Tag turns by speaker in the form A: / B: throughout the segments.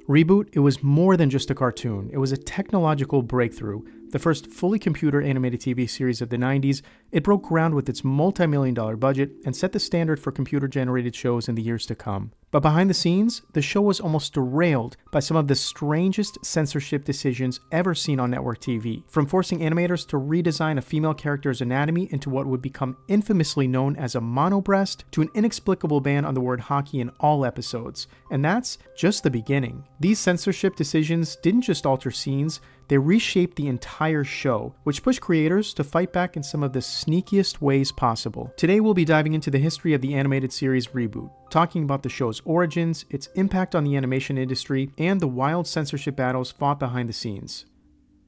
A: Reboot, it was more than just a cartoon. It was a technological breakthrough. The first fully computer animated TV series of the 90s, it broke ground with its multi-million-dollar budget and set the standard for computer-generated shows in the years to come. But behind the scenes, the show was almost derailed by some of the strangest censorship decisions ever seen on network TV, from forcing animators to redesign a female character's anatomy into what would become infamously known as a monobreast, to an inexplicable ban on the word hockey in all episodes. And that's just the beginning. These censorship decisions didn't just alter scenes, they reshaped the entire show, which pushed creators to fight back in some of the sneakiest ways possible. Today we'll be diving into the history of the animated series Reboot, talking about the show's origins, its impact on the animation industry, and the wild censorship battles fought behind the scenes.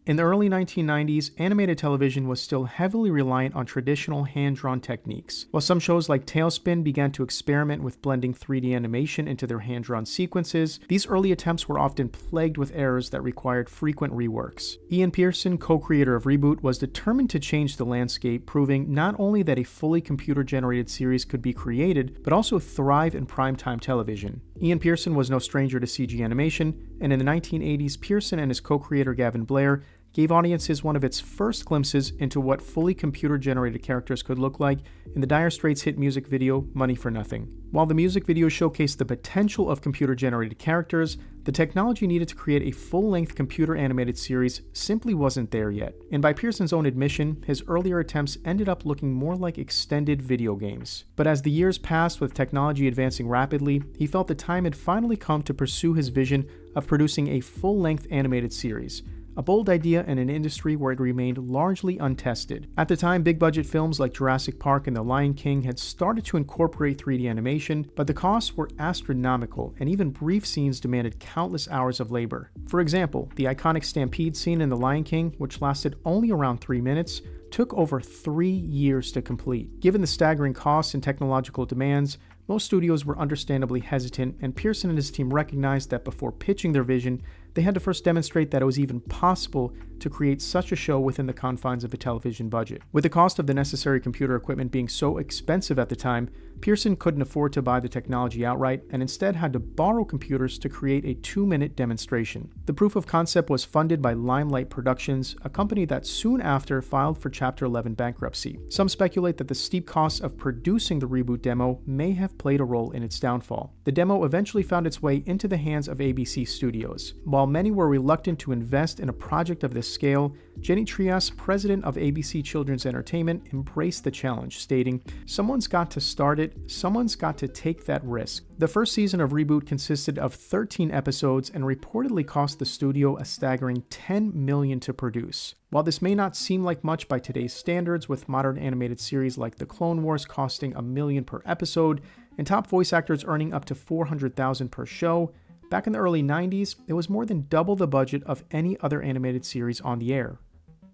A: In the early 1990s, animated television was still heavily reliant on traditional hand-drawn techniques. While some shows like Tailspin began to experiment with blending 3D animation into their hand-drawn sequences, these early attempts were often plagued with errors that required frequent reworks. Ian Pearson, co-creator of Reboot, was determined to change the landscape, proving not only that a fully computer-generated series could be created, but also thrive in primetime television. Ian Pearson was no stranger to CG animation, and in the 1980s, Pearson and his co-creator Gavin Blair gave audiences one of its first glimpses into what fully computer-generated characters could look like in the Dire Straits hit music video, Money for Nothing. While the music video showcased the potential of computer-generated characters, the technology needed to create a full-length computer-animated series simply wasn't there yet. And by Pearson's own admission, his earlier attempts ended up looking more like extended video games. But as the years passed with technology advancing rapidly, he felt the time had finally come to pursue his vision of producing a full-length animated series. A bold idea in an industry where it remained largely untested. At the time, big-budget films like Jurassic Park and The Lion King had started to incorporate 3D animation, but the costs were astronomical, and even brief scenes demanded countless hours of labor. For example, the iconic stampede scene in The Lion King, which lasted only around 3 minutes, took over 3 years to complete. Given the staggering costs and technological demands, most studios were understandably hesitant, and Pearson and his team recognized that before pitching their vision, they had to first demonstrate that it was even possible to create such a show within the confines of a television budget. With the cost of the necessary computer equipment being so expensive at the time, Pearson couldn't afford to buy the technology outright and instead had to borrow computers to create a 2-minute demonstration. The proof of concept was funded by Limelight Productions, a company that soon after filed for Chapter 11 bankruptcy. Some speculate that the steep costs of producing the Reboot demo may have played a role in its downfall. The demo eventually found its way into the hands of ABC Studios. While many were reluctant to invest in a project of this scale, Jenny Trias, president of ABC Children's Entertainment, embraced the challenge, stating, "Someone's got to start it, someone's got to take that risk." The first season of Reboot consisted of 13 episodes and reportedly cost the studio a staggering $10 million to produce. While this may not seem like much by today's standards, with modern animated series like The Clone Wars costing $1 million per episode and top voice actors earning up to $400,000 per show, back in the early 90s, it was more than double the budget of any other animated series on the air.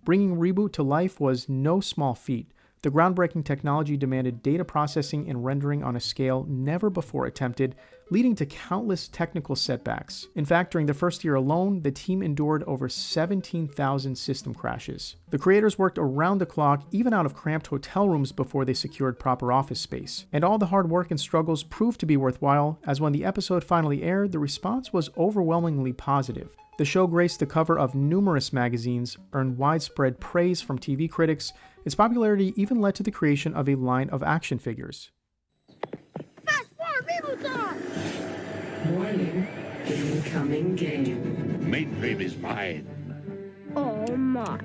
A: Bringing Reboot to life was no small feat. The groundbreaking technology demanded data processing and rendering on a scale never before attempted, leading to countless technical setbacks. In fact, during the first year alone, the team endured over 17,000 system crashes. The creators worked around the clock, even out of cramped hotel rooms, before they secured proper office space. And all the hard work and struggles proved to be worthwhile, as when the episode finally aired, the response was overwhelmingly positive. The show graced the cover of numerous magazines, earned widespread praise from TV critics. Its popularity even led to the creation of a line of action figures.
B: Fast forward, Reboot time!
C: Warning, incoming game.
D: Main frame is mine.
B: Oh my.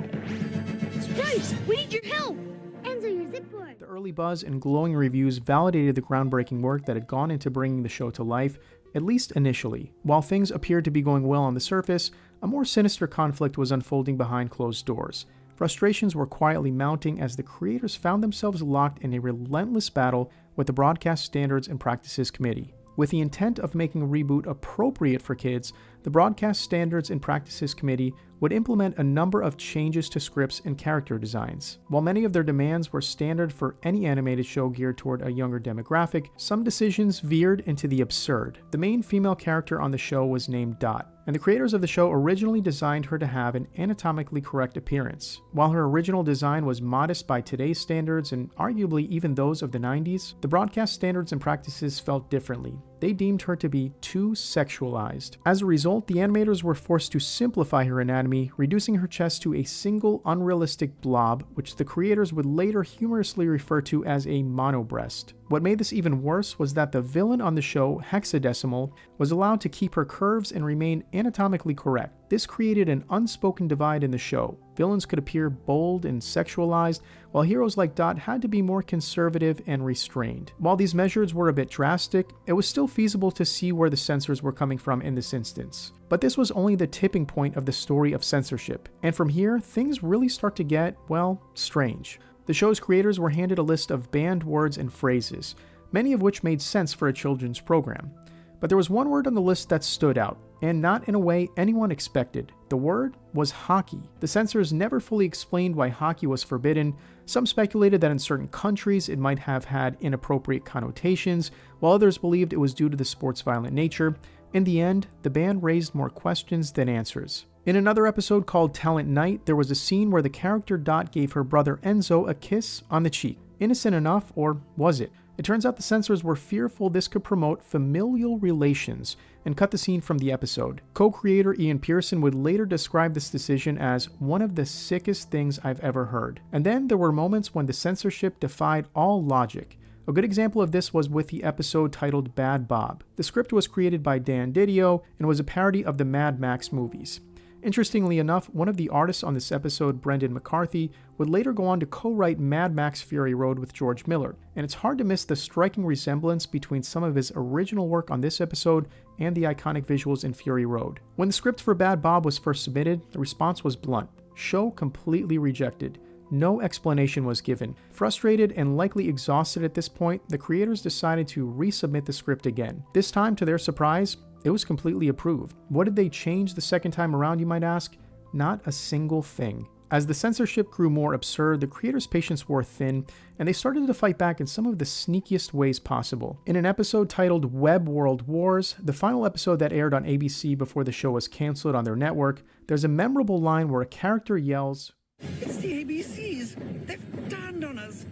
B: Spice, we need your help! Enzo, your zip cord!
A: The early buzz and glowing reviews validated the groundbreaking work that had gone into bringing the show to life, at least initially. While things appeared to be going well on the surface, a more sinister conflict was unfolding behind closed doors. Frustrations were quietly mounting as the creators found themselves locked in a relentless battle with the Broadcast Standards and Practices Committee. With the intent of making Reboot appropriate for kids, the Broadcast Standards and Practices Committee would implement a number of changes to scripts and character designs. While many of their demands were standard for any animated show geared toward a younger demographic, some decisions veered into the absurd. The main female character on the show was named Dot, and the creators of the show originally designed her to have an anatomically correct appearance. While her original design was modest by today's standards and arguably even those of the 90s, the Broadcast Standards and Practices felt differently. They deemed her to be too sexualized. As a result, the animators were forced to simplify her anatomy, reducing her chest to a single unrealistic blob, which the creators would later humorously refer to as a monobreast. What made this even worse was that the villain on the show, Hexadecimal, was allowed to keep her curves and remain anatomically correct. This created an unspoken divide in the show. Villains could appear bold and sexualized, while heroes like Dot had to be more conservative and restrained. While these measures were a bit drastic, it was still feasible to see where the censors were coming from in this instance. But this was only the tipping point of the story of censorship, and from here, things really start to get, well, strange. The show's creators were handed a list of banned words and phrases, many of which made sense for a children's program. But there was one word on the list that stood out, and not in a way anyone expected. The word was hockey. The censors never fully explained why hockey was forbidden. Some speculated that in certain countries it might have had inappropriate connotations, while others believed it was due to the sport's violent nature. In the end, the ban raised more questions than answers. In another episode called Talent Night, there was a scene where the character Dot gave her brother Enzo a kiss on the cheek. Innocent enough, or was it? It turns out the censors were fearful this could promote familial relations and cut the scene from the episode. Co-creator Ian Pearson would later describe this decision as one of the sickest things I've ever heard. And then there were moments when the censorship defied all logic. A good example of this was with the episode titled Bad Bob. The script was created by Dan Didio and was a parody of the Mad Max movies. Interestingly enough, one of the artists on this episode, Brendan McCarthy, would later go on to co-write Mad Max Fury Road with George Miller, and it's hard to miss the striking resemblance between some of his original work on this episode and the iconic visuals in Fury Road. When the script for Bad Bob was first submitted, the response was blunt. Show completely rejected. No explanation was given. Frustrated and likely exhausted at this point, the creators decided to resubmit the script again. This time, to their surprise, it was completely approved. What did they change the second time around, you might ask? Not a single thing. As the censorship grew more absurd, the creators' patience wore thin, and they started to fight back in some of the sneakiest ways possible. In an episode titled Web World Wars, the final episode that aired on ABC before the show was canceled on their network, there's a memorable line where a character yells,
D: "It's the ABCs! They've turned on us!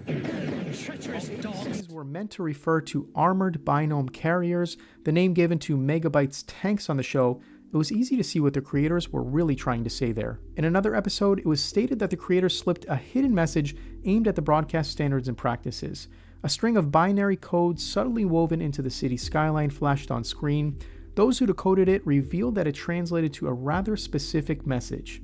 D: Treacherous dogs!"
A: These were meant to refer to armored binome carriers, the name given to Megabyte's tanks on the show. It was easy to see what the creators were really trying to say there. In another episode, it was stated that the creators slipped a hidden message aimed at the broadcast standards and practices. A string of binary codes subtly woven into the city skyline flashed on screen. Those who decoded it revealed that it translated to a rather specific message.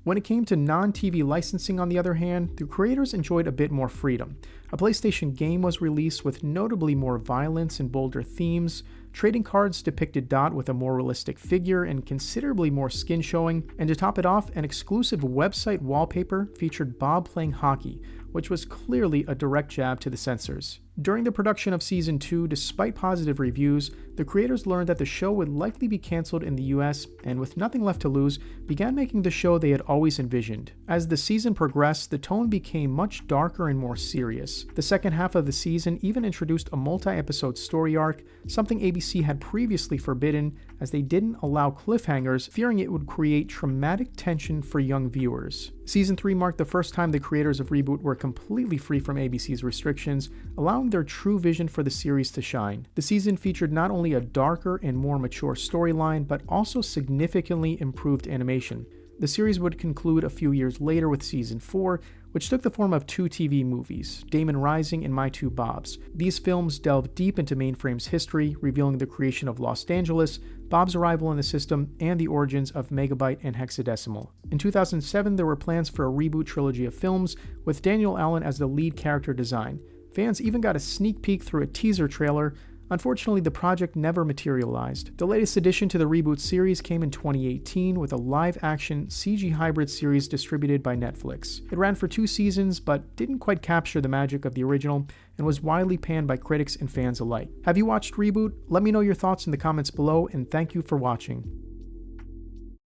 A: When it came to non-TV licensing, on the other hand, the creators enjoyed a bit more freedom. A PlayStation game was released with notably more violence and bolder themes. Trading cards depicted Dot with a more realistic figure and considerably more skin showing, and to top it off, an exclusive website wallpaper featured Bob playing hockey, which was clearly a direct jab to the censors. During the production of Season 2, despite positive reviews, the creators learned that the show would likely be cancelled in the US, and with nothing left to lose, began making the show they had always envisioned. As the season progressed, the tone became much darker and more serious. The second half of the season even introduced a multi-episode story arc, something ABC had previously forbidden, as they didn't allow cliffhangers, fearing it would create traumatic tension for young viewers. Season 3 marked the first time the creators of Reboot were completely free from ABC's restrictions, allowing their true vision for the series to shine. The season featured not only a darker and more mature storyline, but also significantly improved animation. The series would conclude a few years later with Season 4, which took the form of 2 TV movies, Damon Rising and My Two Bobs. These films delved deep into Mainframe's history, revealing the creation of Los Angeles, Bob's arrival in the system, and the origins of Megabyte and Hexadecimal. In 2007, there were plans for a reboot trilogy of films, with Daniel Allen as the lead character design. Fans even got a sneak peek through a teaser trailer. Unfortunately, the project never materialized. The latest addition to the Reboot series came in 2018 with a live-action CG hybrid series distributed by Netflix. It ran for 2 seasons, but didn't quite capture the magic of the original, and was widely panned by critics and fans alike. Have you watched Reboot? Let me know your thoughts in the comments below, and thank you for watching.